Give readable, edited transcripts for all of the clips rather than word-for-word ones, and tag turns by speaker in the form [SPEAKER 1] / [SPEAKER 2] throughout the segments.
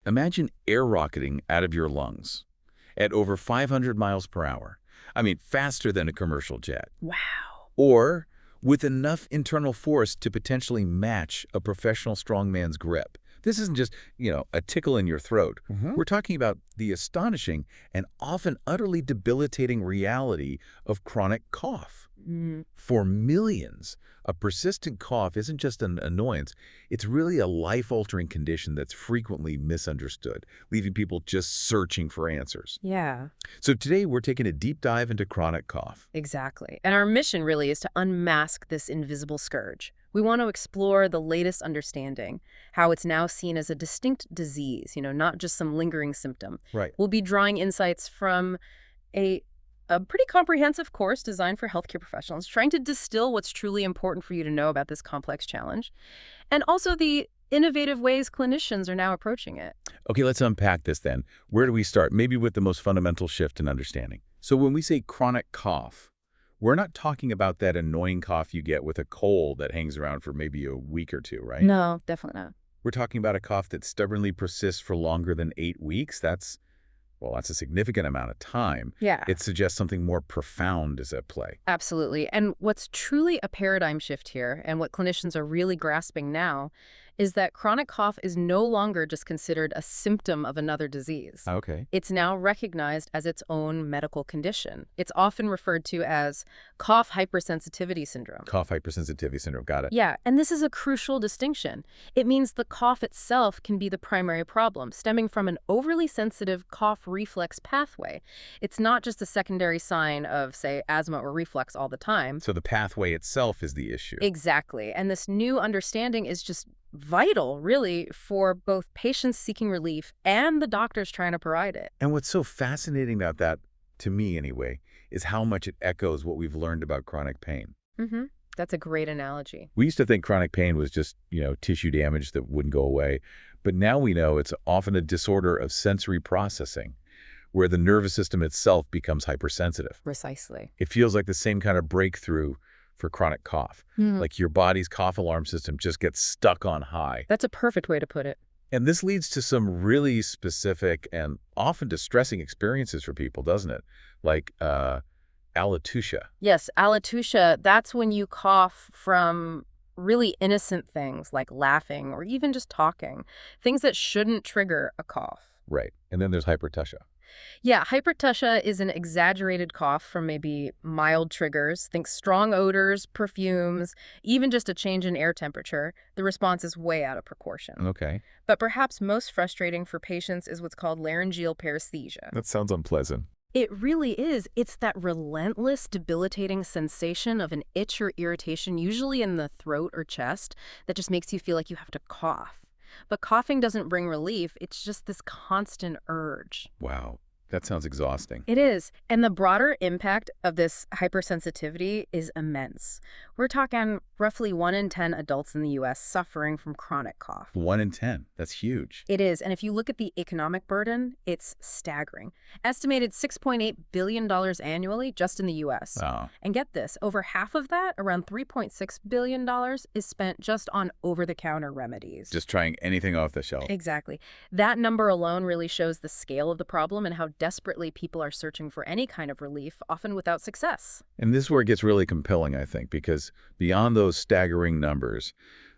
[SPEAKER 1] Imagine air rocketing out of your lungs at over 500 miles per hour. I mean, faster than a commercial jet.
[SPEAKER 2] Wow.
[SPEAKER 1] Or with enough internal force to potentially match a professional strongman's grip. This isn't just, a tickle in your throat. We're talking about the astonishing and often utterly debilitating reality of chronic cough. For millions, a persistent cough isn't just an annoyance. It's really a life-altering condition that's frequently misunderstood, leaving people just searching for answers.
[SPEAKER 2] Yeah,
[SPEAKER 1] So today, we're taking a deep dive into chronic cough.
[SPEAKER 2] exactly. And our mission really is to unmask this invisible scourge. We want to explore the latest understanding, how it's now seen as a distinct disease, not just some lingering symptom.
[SPEAKER 1] Right.
[SPEAKER 2] We'll be drawing insights from a pretty comprehensive course designed for healthcare professionals, trying to distill what's truly important for you to know about this complex challenge, and also the innovative ways clinicians are now approaching it.
[SPEAKER 1] Okay, let's unpack this then. Where do we start? Maybe with the most fundamental shift in understanding. So when we say chronic cough, we're not talking about that annoying cough you get with a cold that hangs around for maybe a week or two, right?
[SPEAKER 2] No, definitely not.
[SPEAKER 1] We're talking about a cough that stubbornly persists for longer than 8 weeks. That's a significant amount of time.
[SPEAKER 2] Yeah.
[SPEAKER 1] It suggests something more profound is at play.
[SPEAKER 2] Absolutely. And what's truly a paradigm shift here, and what clinicians are really grasping now, is that chronic cough is no longer just considered a symptom of another disease.
[SPEAKER 1] Okay.
[SPEAKER 2] It's now recognized as its own medical condition. It's often referred to as cough hypersensitivity syndrome.
[SPEAKER 1] Cough hypersensitivity syndrome, got it.
[SPEAKER 2] Yeah, and this is a crucial distinction. It means the cough itself can be the primary problem, stemming from an overly sensitive cough reflex pathway. It's not just a secondary sign of, say, asthma or reflux all the time.
[SPEAKER 1] So the pathway itself is the issue.
[SPEAKER 2] Exactly. And this new understanding is just vital, really, for both patients seeking relief and the doctors trying to provide it.
[SPEAKER 1] And what's so fascinating about that, to me anyway, is how much it echoes what we've learned about chronic pain.
[SPEAKER 2] That's a great analogy.
[SPEAKER 1] We used to think chronic pain was just, tissue damage that wouldn't go away. But now we know it's often a disorder of sensory processing, where the nervous system itself becomes hypersensitive.
[SPEAKER 2] Precisely.
[SPEAKER 1] It feels like the same kind of breakthrough for chronic cough. Like your body's cough alarm system just gets stuck on high.
[SPEAKER 2] That's a perfect way to put it.
[SPEAKER 1] And this leads to some really specific and often distressing experiences for people, doesn't it? Like alopecia.
[SPEAKER 2] Yes, alopecia, that's when you cough from really innocent things like laughing or even just talking, things that shouldn't trigger a cough.
[SPEAKER 1] Right. And then there's hypertusia.
[SPEAKER 2] Yeah, hypertusia is an exaggerated cough from maybe mild triggers. Think strong odors, perfumes, even just a change in air temperature. The response is way out of proportion.
[SPEAKER 1] Okay.
[SPEAKER 2] But perhaps most frustrating for patients is what's called laryngeal paresthesia.
[SPEAKER 1] That sounds unpleasant.
[SPEAKER 2] It really is. It's that relentless, debilitating sensation of an itch or irritation, usually in the throat or chest, that just makes you feel like you have to cough. But coughing doesn't bring relief. It's just this constant urge.
[SPEAKER 1] Wow. That sounds exhausting.
[SPEAKER 2] It is. And the broader impact of this hypersensitivity is immense. We're talking roughly 1 in 10 adults in the U.S. suffering from chronic cough.
[SPEAKER 1] 1 in 10. That's huge.
[SPEAKER 2] It is. And if you look at the economic burden, it's staggering. Estimated $6.8 billion annually just in the U.S.
[SPEAKER 1] Wow.
[SPEAKER 2] And get this, over half of that, around $3.6 billion, is spent just on over-the-counter remedies.
[SPEAKER 1] Just trying anything off the shelf.
[SPEAKER 2] Exactly. That number alone really shows the scale of the problem and how desperately people are searching for any kind of relief, often without success.
[SPEAKER 1] And this is where it gets really compelling, I think, because beyond those staggering numbers,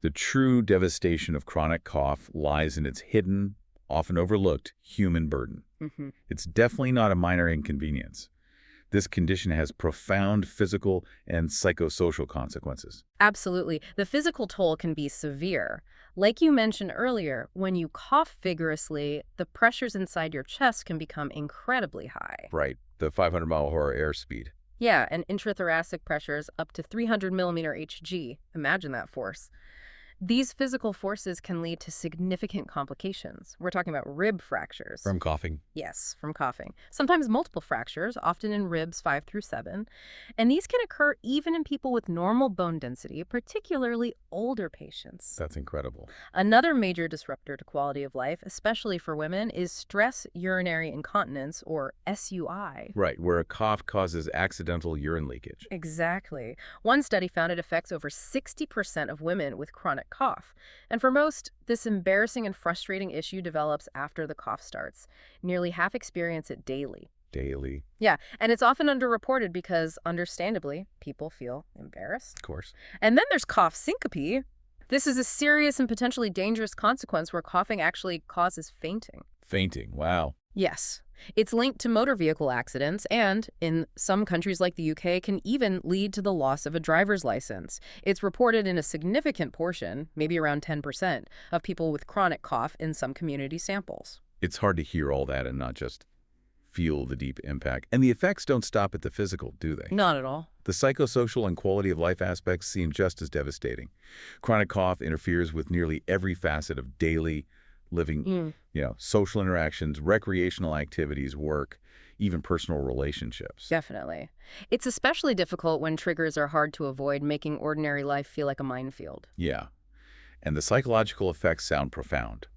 [SPEAKER 1] the true devastation of chronic cough lies in its hidden, often overlooked, human burden. It's definitely not a minor inconvenience. This condition has profound physical and psychosocial consequences.
[SPEAKER 2] Absolutely. The physical toll can be severe. Like you mentioned earlier, when you cough vigorously, the pressures inside your chest can become incredibly high.
[SPEAKER 1] Right. The 500-mile-per-hour airspeed.
[SPEAKER 2] Yeah, and intrathoracic pressures up to 300 millimeter Hg. Imagine that force. These physical forces can lead to significant complications. We're talking about rib fractures.
[SPEAKER 1] From coughing.
[SPEAKER 2] Yes, from coughing. Sometimes multiple fractures, often in ribs 5 through 7. And these can occur even in people with normal bone density, particularly older patients.
[SPEAKER 1] That's incredible.
[SPEAKER 2] Another major disruptor to quality of life, especially for women, is stress urinary incontinence, or SUI.
[SPEAKER 1] Right, where a cough causes accidental urine leakage.
[SPEAKER 2] Exactly. One study found it affects over 60% of women with chronic chronic cough. And for most, this embarrassing and frustrating issue develops after the cough starts. Nearly half experience it daily.
[SPEAKER 1] Daily.
[SPEAKER 2] Yeah, and it's often underreported because, understandably, people feel embarrassed.
[SPEAKER 1] Of course.
[SPEAKER 2] And then there's cough syncope. This is a serious and potentially dangerous consequence where coughing actually causes fainting.
[SPEAKER 1] Fainting. Wow.
[SPEAKER 2] Yes. It's linked to motor vehicle accidents and, in some countries like the UK, can even lead to the loss of a driver's license. It's reported in a significant portion, maybe around 10%, of people with chronic cough in some community samples.
[SPEAKER 1] It's hard to hear all that and not just feel the deep impact. And the effects don't stop at the physical, do they?
[SPEAKER 2] Not at all.
[SPEAKER 1] The psychosocial and quality of life aspects seem just as devastating. Chronic cough interferes with nearly every facet of daily living, social interactions, recreational activities, work, even personal relationships.
[SPEAKER 2] Definitely. It's especially difficult when triggers are hard to avoid, making ordinary life feel like a minefield.
[SPEAKER 1] Yeah. And the psychological effects sound profound.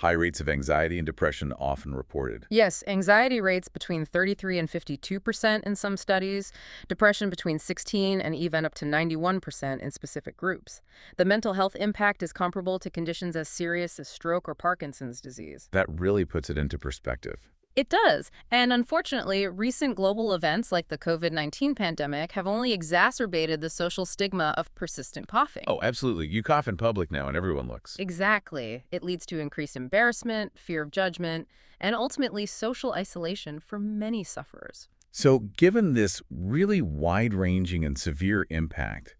[SPEAKER 1] High rates of anxiety and depression often reported.
[SPEAKER 2] Yes, anxiety rates between 33 and 52% in some studies, depression between 16 and even up to 91% in specific groups. The mental health impact is comparable to conditions as serious as stroke or Parkinson's disease.
[SPEAKER 1] That really puts it into perspective.
[SPEAKER 2] It does. And unfortunately, recent global events like the COVID-19 pandemic have only exacerbated the social stigma of persistent coughing.
[SPEAKER 1] Oh, absolutely. You cough in public now and everyone looks.
[SPEAKER 2] Exactly. It leads to increased embarrassment, fear of judgment, and ultimately social isolation for many sufferers.
[SPEAKER 1] So given this really wide-ranging and severe impact,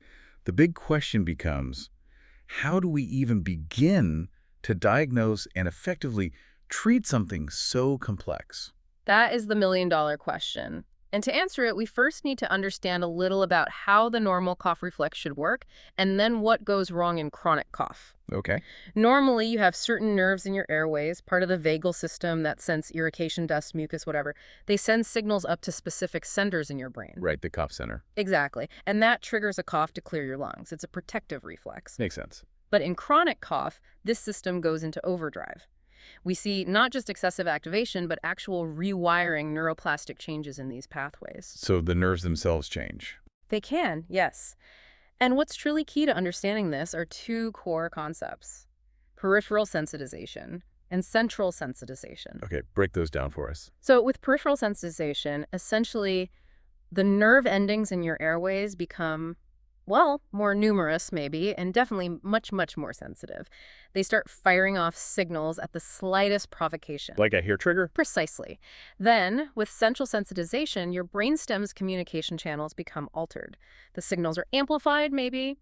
[SPEAKER 1] the big question becomes, how do we even begin to diagnose and effectively treat something so complex?
[SPEAKER 2] That is the million-dollar question. And to answer it, we first need to understand a little about how the normal cough reflex should work, and then what goes wrong in chronic cough.
[SPEAKER 1] Okay.
[SPEAKER 2] Normally, you have certain nerves in your airways, part of the vagal system that sense irritation, dust, mucus, whatever. They send signals up to specific centers in your brain.
[SPEAKER 1] Right, the cough center.
[SPEAKER 2] Exactly. And that triggers a cough to clear your lungs. It's a protective reflex.
[SPEAKER 1] Makes sense.
[SPEAKER 2] But in chronic cough, this system goes into overdrive. We see not just excessive activation, but actual rewiring neuroplastic changes in these pathways.
[SPEAKER 1] So the nerves themselves change.
[SPEAKER 2] They can, yes. And what's truly key to understanding this are two core concepts: peripheral sensitization and central sensitization.
[SPEAKER 1] Okay, break those down for us.
[SPEAKER 2] So with peripheral sensitization, essentially, the nerve endings in your airways become, well, more numerous maybe, and definitely much, much more sensitive. They start firing off signals at the slightest provocation.
[SPEAKER 1] Like a hair trigger?
[SPEAKER 2] Precisely. Then, with central sensitization, your brainstem's communication channels become altered. The signals are amplified, maybe,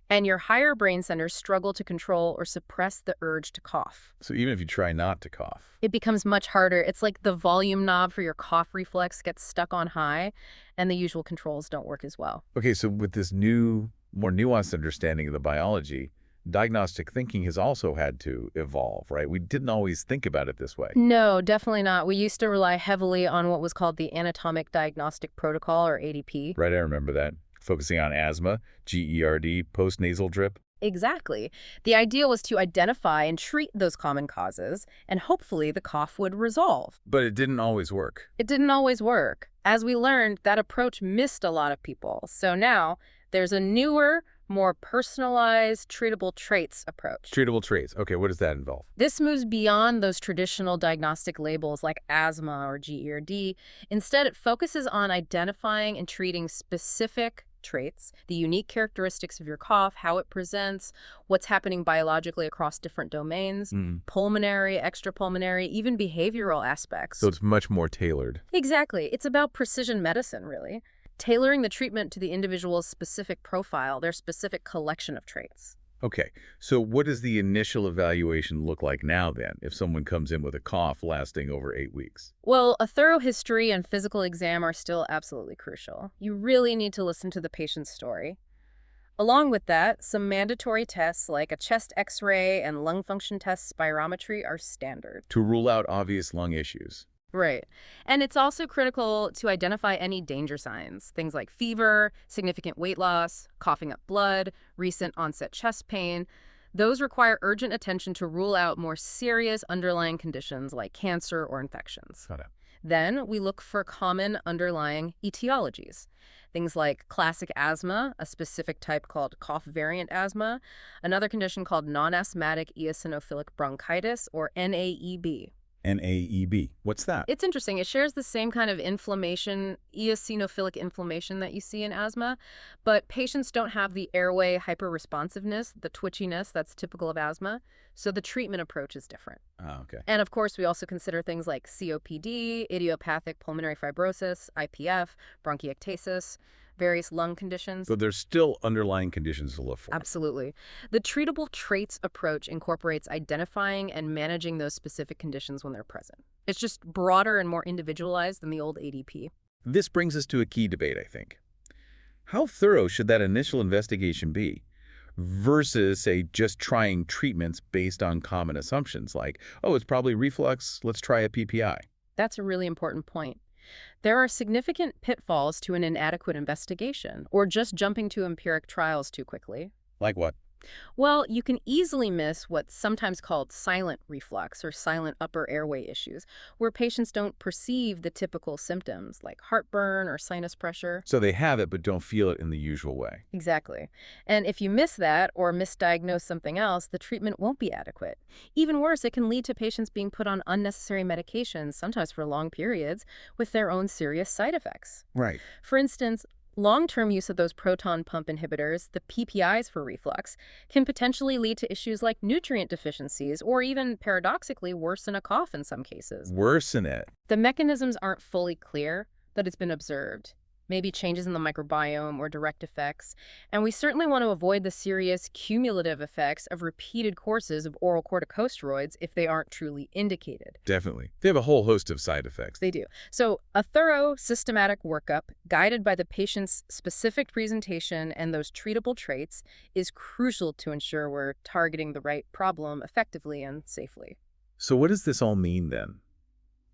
[SPEAKER 2] and your higher brain centers struggle to control or suppress the urge to cough.
[SPEAKER 1] So even if you try not to cough.
[SPEAKER 2] It becomes much harder. It's like the volume knob for your cough reflex gets stuck on high, and the usual controls don't work as well.
[SPEAKER 1] Okay, so with this new, more nuanced understanding of the biology, diagnostic thinking has also had to evolve, right? We didn't always think about it this way.
[SPEAKER 2] No, definitely not. We used to rely heavily on what was called the anatomic diagnostic protocol, or ADP.
[SPEAKER 1] Right, I remember that. Focusing on asthma, GERD, post-nasal drip.
[SPEAKER 2] Exactly. The idea was to identify and treat those common causes, and hopefully the cough would resolve.
[SPEAKER 1] But it didn't always work.
[SPEAKER 2] It didn't always work. As we learned, that approach missed a lot of people. So now there's a newer, more personalized, treatable traits approach.
[SPEAKER 1] Treatable traits. Okay, what does that involve?
[SPEAKER 2] This moves beyond those traditional diagnostic labels like asthma or GERD. Instead, it focuses on identifying and treating specific traits, the unique characteristics of your cough, how it presents, what's happening biologically across different domains, pulmonary, extrapulmonary, even behavioral aspects.
[SPEAKER 1] So it's much more tailored.
[SPEAKER 2] Exactly. It's about precision medicine, really. Tailoring the treatment to the individual's specific profile, their specific collection of traits.
[SPEAKER 1] Okay, so what does the initial evaluation look like now then, if someone comes in with a cough lasting over 8 weeks?
[SPEAKER 2] Well, a thorough history and physical exam are still absolutely crucial. You really need to listen to the patient's story. Along with that, some mandatory tests like a chest X-ray and lung function test spirometry are standard.
[SPEAKER 1] To rule out obvious lung issues.
[SPEAKER 2] Right. And it's also critical to identify any danger signs, things like fever, significant weight loss, coughing up blood, recent onset chest pain. Those require urgent attention to rule out more serious underlying conditions like cancer or infections.
[SPEAKER 1] Got it.
[SPEAKER 2] Then we look for common underlying etiologies. Things like classic asthma, a specific type called cough variant asthma, another condition called non-asthmatic eosinophilic bronchitis, or NAEB.
[SPEAKER 1] NAEB. What's that?
[SPEAKER 2] It's interesting. It shares the same kind of inflammation, eosinophilic inflammation that you see in asthma, but patients don't have the airway hyperresponsiveness, the twitchiness that's typical of asthma, so the treatment approach is different.
[SPEAKER 1] Oh, okay.
[SPEAKER 2] And of course, we also consider things like COPD, idiopathic pulmonary fibrosis, IPF, bronchiectasis, various lung conditions.
[SPEAKER 1] But there's still underlying conditions to look for.
[SPEAKER 2] Absolutely. The treatable traits approach incorporates identifying and managing those specific conditions when they're present. It's just broader and more individualized than the old ADP.
[SPEAKER 1] This brings us to a key debate, I think. How thorough should that initial investigation be versus, say, just trying treatments based on common assumptions like, oh, it's probably reflux, let's try a PPI?
[SPEAKER 2] That's a really important point. There are significant pitfalls to an inadequate investigation, or just jumping to empiric trials too quickly.
[SPEAKER 1] Like what?
[SPEAKER 2] Well, you can easily miss what's sometimes called silent reflux or silent upper airway issues, where patients don't perceive the typical symptoms like heartburn or sinus pressure.
[SPEAKER 1] So they have it but don't feel it in the usual way.
[SPEAKER 2] Exactly. And if you miss that or misdiagnose something else, the treatment won't be adequate. Even worse, it can lead to patients being put on unnecessary medications, sometimes for long periods, with their own serious side effects.
[SPEAKER 1] Right.
[SPEAKER 2] For instance, long-term use of those proton pump inhibitors, the PPIs for reflux, can potentially lead to issues like nutrient deficiencies or even, paradoxically, worsen a cough in some cases.
[SPEAKER 1] Worsen it.
[SPEAKER 2] The mechanisms aren't fully clear, but it's been observed. Maybe changes in the microbiome or direct effects. And we certainly want to avoid the serious cumulative effects of repeated courses of oral corticosteroids if they aren't truly indicated.
[SPEAKER 1] Definitely. They have a whole host of side effects.
[SPEAKER 2] They do. So a thorough, systematic workup guided by the patient's specific presentation and those treatable traits is crucial to ensure we're targeting the right problem effectively and safely.
[SPEAKER 1] So what does this all mean then?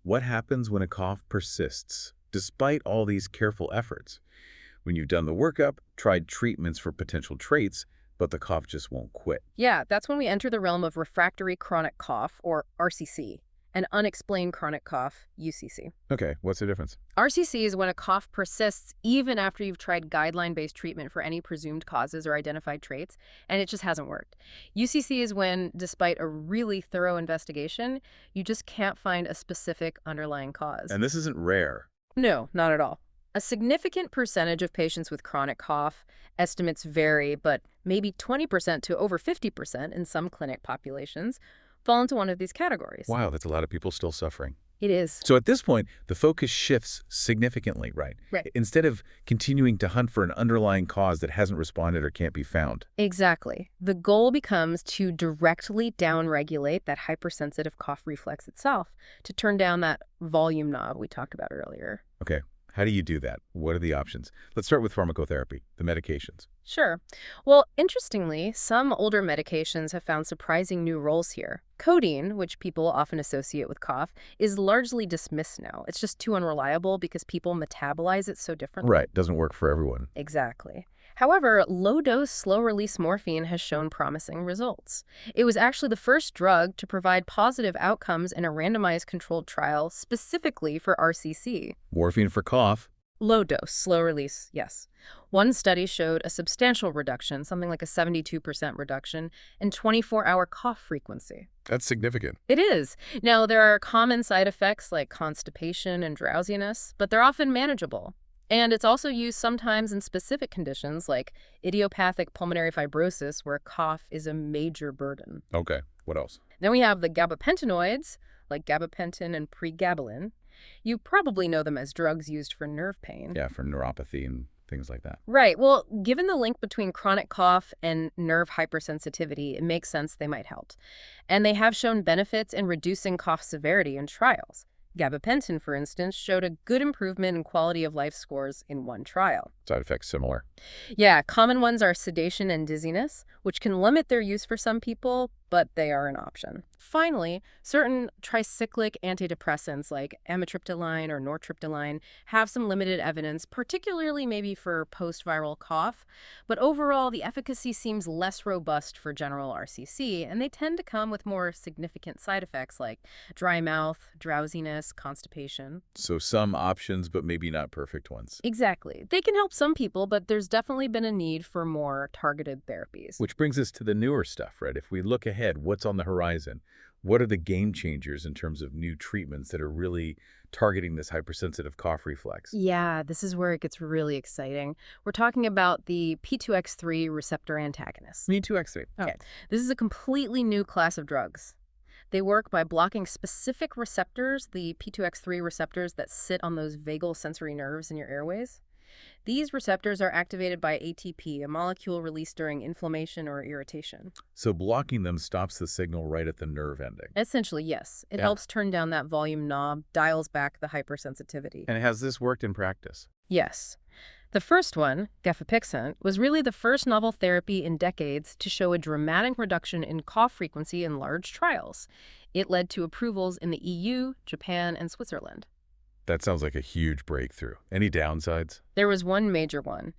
[SPEAKER 1] What happens when a cough persists, despite all these careful efforts? When you've done the workup, tried treatments for potential traits, but the cough just won't quit.
[SPEAKER 2] Yeah, that's when we enter the realm of refractory chronic cough, or RCC, and unexplained chronic cough, UCC.
[SPEAKER 1] Okay, what's the difference?
[SPEAKER 2] RCC is when a cough persists even after you've tried guideline-based treatment for any presumed causes or identified traits, and it just hasn't worked. UCC is when, despite a really thorough investigation, you just can't find a specific underlying cause.
[SPEAKER 1] And this isn't rare.
[SPEAKER 2] No, not at all. A significant percentage of patients with chronic cough, estimates vary, but maybe 20% to over 50% in some clinic populations, fall into one of these categories.
[SPEAKER 1] Wow, that's a lot of people still suffering.
[SPEAKER 2] It is.
[SPEAKER 1] So at this point, the focus shifts significantly, right?
[SPEAKER 2] Right.
[SPEAKER 1] Instead of continuing to hunt for an underlying cause that hasn't responded or can't be found.
[SPEAKER 2] Exactly. The goal becomes to directly downregulate that hypersensitive cough reflex itself, to turn down that volume knob we talked about earlier.
[SPEAKER 1] Okay, how do you do that? What are the options? Let's start with pharmacotherapy, the medications.
[SPEAKER 2] Sure. Well, interestingly, some older medications have found surprising new roles here. Codeine, which people often associate with cough, is largely dismissed now. It's just too unreliable because people metabolize it so differently.
[SPEAKER 1] Right, doesn't work for everyone.
[SPEAKER 2] Exactly. However, low-dose, slow-release morphine has shown promising results. It was actually the first drug to provide positive outcomes in a randomized controlled trial specifically for RCC.
[SPEAKER 1] Morphine for cough.
[SPEAKER 2] Low dose, slow release, yes. One study showed a substantial reduction, something like a 72% reduction, in 24-hour cough frequency.
[SPEAKER 1] That's significant.
[SPEAKER 2] It is. Now, there are common side effects like constipation and drowsiness, but they're often manageable. And it's also used sometimes in specific conditions like idiopathic pulmonary fibrosis, where cough is a major burden.
[SPEAKER 1] Okay, what else?
[SPEAKER 2] Then we have the gabapentinoids, like gabapentin and pregabalin. You probably know them as drugs used for nerve pain.
[SPEAKER 1] Yeah, for neuropathy and things like that.
[SPEAKER 2] Right. Well, given the link between chronic cough and nerve hypersensitivity, it makes sense they might help. And they have shown benefits in reducing cough severity in trials. Gabapentin, for instance, showed a good improvement in quality of life scores in one trial.
[SPEAKER 1] Side effects similar.
[SPEAKER 2] Yeah, common ones are sedation and dizziness, which can limit their use for some people, but they are an option. Finally, certain tricyclic antidepressants like amitriptyline or nortriptyline have some limited evidence, particularly maybe for post-viral cough, but overall the efficacy seems less robust for general RCC, and they tend to come with more significant side effects like dry mouth, drowsiness, constipation.
[SPEAKER 1] So some options, but maybe not perfect ones.
[SPEAKER 2] Exactly. They can help some people, but there's definitely been a need for more targeted therapies.
[SPEAKER 1] Which brings us to the newer stuff, right? If we look ahead, what's on the horizon? What are the game changers in terms of new treatments that are really targeting this hypersensitive cough reflex?
[SPEAKER 2] Yeah, this is where it gets really exciting. We're talking about the P2X3 receptor antagonists.
[SPEAKER 1] Me too, X3.
[SPEAKER 2] Okay, this is a completely new class of drugs. They work by blocking specific receptors, the P2X3 receptors that sit on those vagal sensory nerves in your airways. These receptors are activated by ATP, a molecule released during inflammation or irritation.
[SPEAKER 1] So blocking them stops the signal right at the nerve ending.
[SPEAKER 2] Essentially, yes. It helps turn down that volume knob, dials back the hypersensitivity.
[SPEAKER 1] And has this worked in practice?
[SPEAKER 2] Yes. The first one, gefapixant, was really the first novel therapy in decades to show a dramatic reduction in cough frequency in large trials. It led to approvals in the EU, Japan, and Switzerland.
[SPEAKER 1] That sounds like a huge breakthrough. Any downsides?
[SPEAKER 2] There was one major one,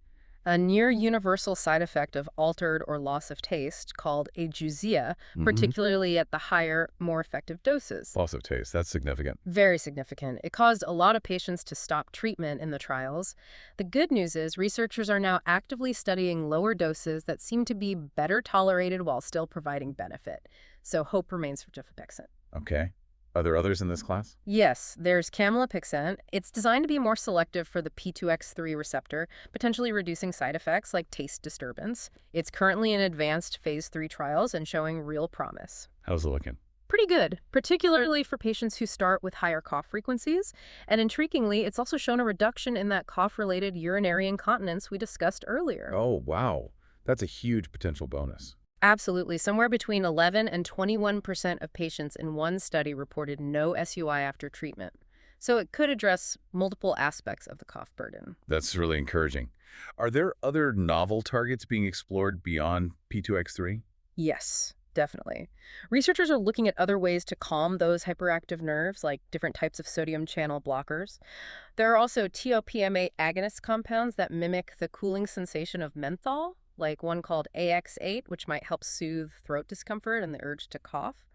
[SPEAKER 2] a near-universal side effect of altered or loss of taste called ageusia, particularly at the higher, more effective doses.
[SPEAKER 1] Loss of taste, that's significant.
[SPEAKER 2] Very significant. It caused a lot of patients to stop treatment in the trials. The good news is researchers are now actively studying lower doses that seem to be better tolerated while still providing benefit. So hope remains for gefapixant.
[SPEAKER 1] Okay. Are there others in this class?
[SPEAKER 2] Yes, there's camlipixant. It's designed to be more selective for the P2X3 receptor, potentially reducing side effects like taste disturbance. It's currently in advanced phase 3 trials and showing real promise.
[SPEAKER 1] How's it looking?
[SPEAKER 2] Pretty good, particularly for patients who start with higher cough frequencies. And intriguingly, it's also shown a reduction in that cough-related urinary incontinence we discussed earlier.
[SPEAKER 1] Oh, wow. That's a huge potential bonus.
[SPEAKER 2] Absolutely. Somewhere between 11 and 21% of patients in one study reported no SUI after treatment. So it could address multiple aspects of the cough burden.
[SPEAKER 1] That's really encouraging. Are there other novel targets being explored beyond P2X3?
[SPEAKER 2] Yes, definitely. Researchers are looking at other ways to calm those hyperactive nerves, like different types of sodium channel blockers. There are also TOPMA agonist compounds that mimic the cooling sensation of menthol, like one called AX8, which might help soothe throat discomfort and the urge to cough.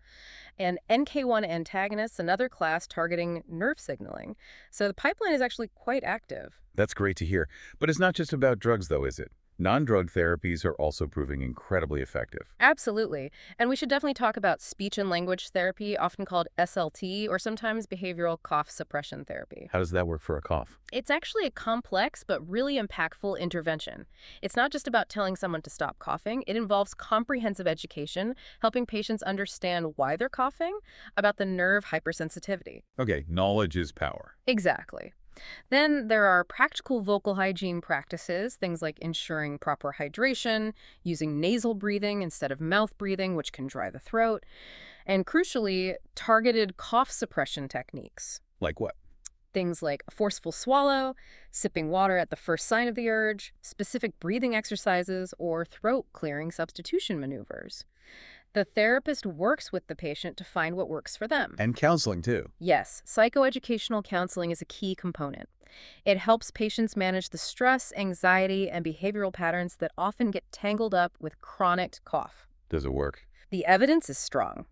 [SPEAKER 2] And NK1 antagonists, another class targeting nerve signaling. So the pipeline is actually quite active.
[SPEAKER 1] That's great to hear. But it's not just about drugs, though, is it? Non-drug therapies are also proving incredibly effective.
[SPEAKER 2] Absolutely. And we should definitely talk about speech and language therapy, often called SLT, or sometimes behavioral cough suppression therapy.
[SPEAKER 1] How does that work for a cough?
[SPEAKER 2] It's actually a complex but really impactful intervention. It's not just about telling someone to stop coughing. It involves comprehensive education, helping patients understand why they're coughing, about the nerve hypersensitivity.
[SPEAKER 1] Okay, knowledge is power.
[SPEAKER 2] Exactly. Then there are practical vocal hygiene practices, things like ensuring proper hydration, using nasal breathing instead of mouth breathing, which can dry the throat, and crucially, targeted cough suppression techniques.
[SPEAKER 1] Like what?
[SPEAKER 2] Things like a forceful swallow, sipping water at the first sign of the urge, specific breathing exercises, or throat clearing substitution maneuvers. The therapist works with the patient to find what works for them.
[SPEAKER 1] And counseling, too.
[SPEAKER 2] Yes, psychoeducational counseling is a key component. It helps patients manage the stress, anxiety, and behavioral patterns that often get tangled up with chronic cough.
[SPEAKER 1] Does it work?
[SPEAKER 2] The evidence is strong.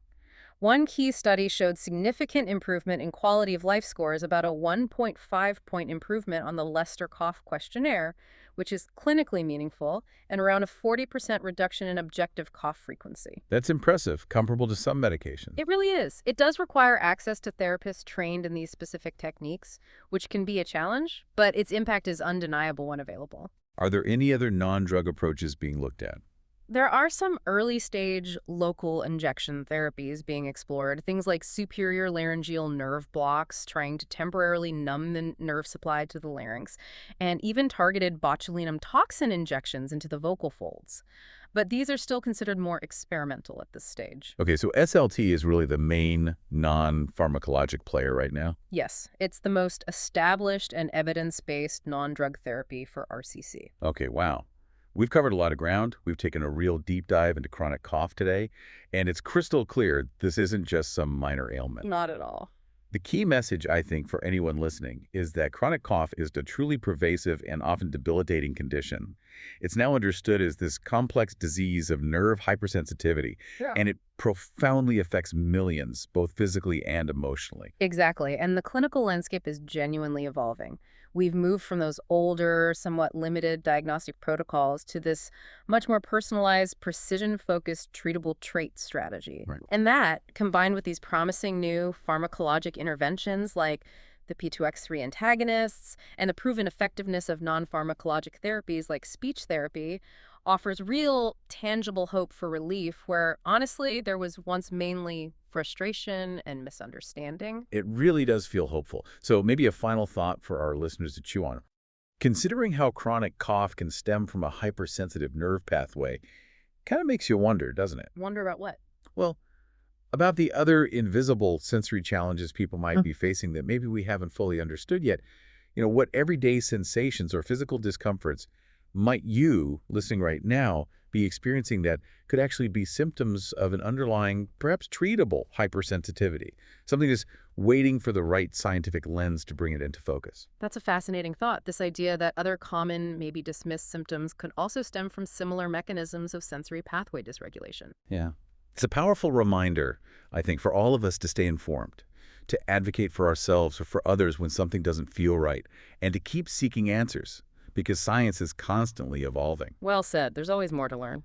[SPEAKER 2] One key study showed significant improvement in quality of life scores, about a 1.5-point improvement on the Leicester Cough Questionnaire, which is clinically meaningful, and around a 40% reduction in objective cough frequency.
[SPEAKER 1] That's impressive, comparable to some medications.
[SPEAKER 2] It really is. It does require access to therapists trained in these specific techniques, which can be a challenge, but its impact is undeniable when available.
[SPEAKER 1] Are there any other non-drug approaches being looked at?
[SPEAKER 2] There are some early-stage local injection therapies being explored, things like superior laryngeal nerve blocks, trying to temporarily numb the nerve supply to the larynx, and even targeted botulinum toxin injections into the vocal folds. But these are still considered more experimental at this stage.
[SPEAKER 1] Okay, so SLT is really the main non-pharmacologic player right now?
[SPEAKER 2] Yes, it's the most established and evidence-based non-drug therapy for RCC.
[SPEAKER 1] Okay, wow. We've covered a lot of ground. We've taken a real deep dive into chronic cough today, and it's crystal clear this isn't just some minor ailment.
[SPEAKER 2] Not at all.
[SPEAKER 1] The key message, I think, for anyone listening is that chronic cough is a truly pervasive and often debilitating condition. It's now understood as this complex disease of nerve hypersensitivity,
[SPEAKER 2] Yeah.
[SPEAKER 1] and it profoundly affects millions, both physically and emotionally.
[SPEAKER 2] Exactly. And the clinical landscape is genuinely evolving. We've moved from those older, somewhat limited diagnostic protocols to this much more personalized, precision-focused treatable trait strategy.
[SPEAKER 1] Right.
[SPEAKER 2] And that, combined with these promising new pharmacologic interventions like the P2X3 antagonists and the proven effectiveness of nonpharmacologic therapies like speech therapy, offers real, tangible hope for relief where, honestly, there was once mainly frustration and misunderstanding.
[SPEAKER 1] It really does feel hopeful. So maybe a final thought for our listeners to chew on. Considering how chronic cough can stem from a hypersensitive nerve pathway, kind of makes you wonder, doesn't it?
[SPEAKER 2] Wonder about what?
[SPEAKER 1] Well, about the other invisible sensory challenges people might be facing that maybe we haven't fully understood yet. What everyday sensations or physical discomforts might you, listening right now, be experiencing that could actually be symptoms of an underlying, perhaps treatable hypersensitivity, something that's waiting for the right scientific lens to bring it into focus.
[SPEAKER 2] That's a fascinating thought. This idea that other common, maybe dismissed symptoms could also stem from similar mechanisms of sensory pathway dysregulation.
[SPEAKER 1] Yeah. It's a powerful reminder, I think, for all of us to stay informed, to advocate for ourselves or for others when something doesn't feel right, and to keep seeking answers, because science is constantly evolving.
[SPEAKER 2] Well said. There's always more to learn.